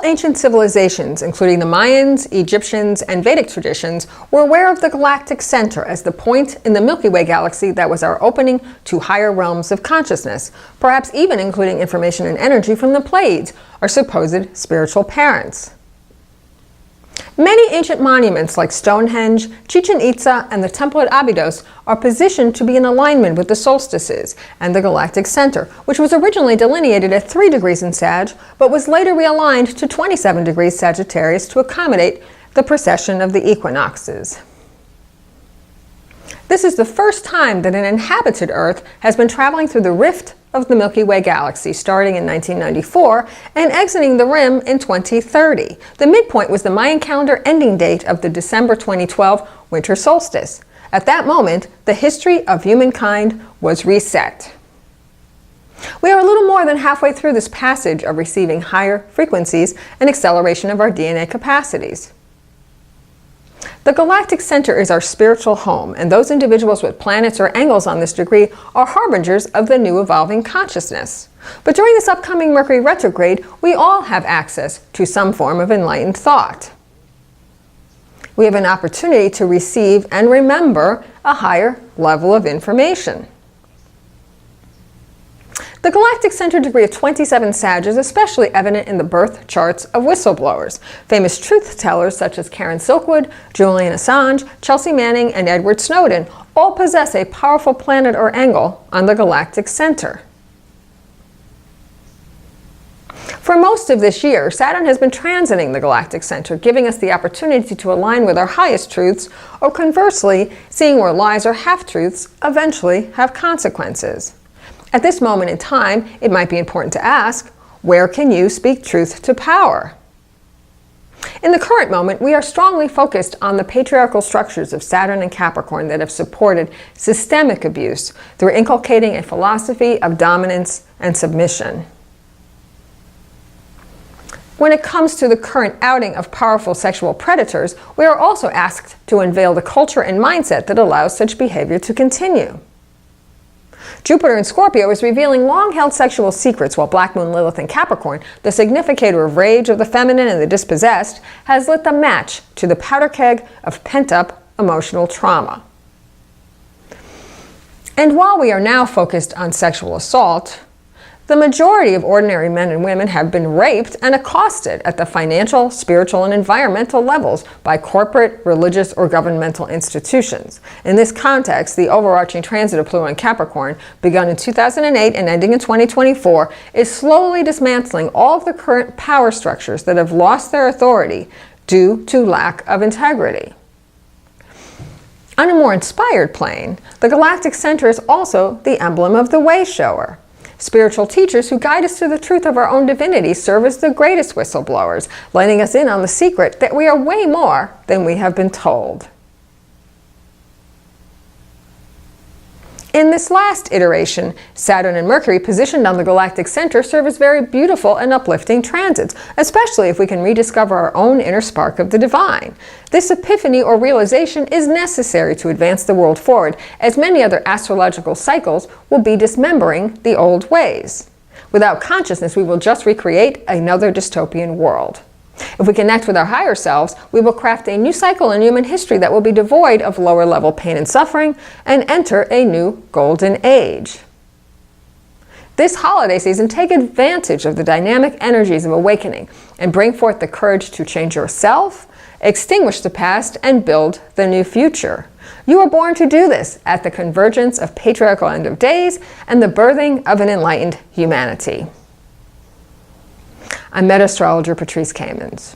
ancient civilizations, including the Mayans, Egyptians, and Vedic traditions, were aware of the galactic center as the point in the Milky Way galaxy that was our opening to higher realms of consciousness, perhaps even including information and energy from the Pleiades, our supposed spiritual parents. Many ancient monuments like Stonehenge, Chichen Itza, and the Temple at Abydos are positioned to be in alignment with the solstices and the galactic center, which was originally delineated at 3 degrees in Sag, but was later realigned to 27 degrees Sagittarius to accommodate the precession of the equinoxes. This is the first time that an inhabited Earth has been traveling through the rift of the Milky Way galaxy, starting in 1994 and exiting the rim in 2030. The midpoint was the Mayan calendar ending date of the December 2012 winter solstice. At that moment, the history of humankind was reset. We are a little more than halfway through this passage of receiving higher frequencies and acceleration of our DNA capacities. The galactic center is our spiritual home, and those individuals with planets or angles on this degree are harbingers of the new evolving consciousness. But during this upcoming Mercury retrograde, we all have access to some form of enlightened thought. We have an opportunity to receive and remember a higher level of information. The galactic center degree of 27 Sag is especially evident in the birth charts of whistleblowers. Famous truth tellers such as Karen Silkwood, Julian Assange, Chelsea Manning, and Edward Snowden all possess a powerful planet or angle on the galactic center. For most of this year, Saturn has been transiting the galactic center, giving us the opportunity to align with our highest truths, or conversely, seeing where lies or half-truths eventually have consequences. At this moment in time, it might be important to ask, where can you speak truth to power? In the current moment, we are strongly focused on the patriarchal structures of Saturn and Capricorn that have supported systemic abuse through inculcating a philosophy of dominance and submission. When it comes to the current outing of powerful sexual predators, we are also asked to unveil the culture and mindset that allows such behavior to continue. Jupiter in Scorpio is revealing long-held sexual secrets, while Black Moon Lilith in Capricorn, the significator of rage of the feminine and the dispossessed, has lit the match to the powder keg of pent-up emotional trauma. And while we are now focused on sexual assault, the majority of ordinary men and women have been raped and accosted at the financial, spiritual, and environmental levels by corporate, religious, or governmental institutions. In this context, the overarching transit of Pluto in Capricorn, begun in 2008 and ending in 2024, is slowly dismantling all of the current power structures that have lost their authority due to lack of integrity. On a more inspired plane, the galactic center is also the emblem of the way shower. Spiritual teachers who guide us to the truth of our own divinity serve as the greatest whistleblowers, letting us in on the secret that we are way more than we have been told. In this last iteration, Saturn and Mercury positioned on the galactic center serve as very beautiful and uplifting transits, especially if we can rediscover our own inner spark of the divine. This epiphany or realization is necessary to advance the world forward, as many other astrological cycles will be dismembering the old ways. Without consciousness, we will just recreate another dystopian world. If we connect with our higher selves, we will craft a new cycle in human history that will be devoid of lower-level pain and suffering and enter a new golden age. This holiday season, take advantage of the dynamic energies of awakening and bring forth the courage to change yourself, extinguish the past, and build the new future. You were born to do this at the convergence of patriarchal end of days and the birthing of an enlightened humanity. I'm Meta Astrologer Patrice Kamens.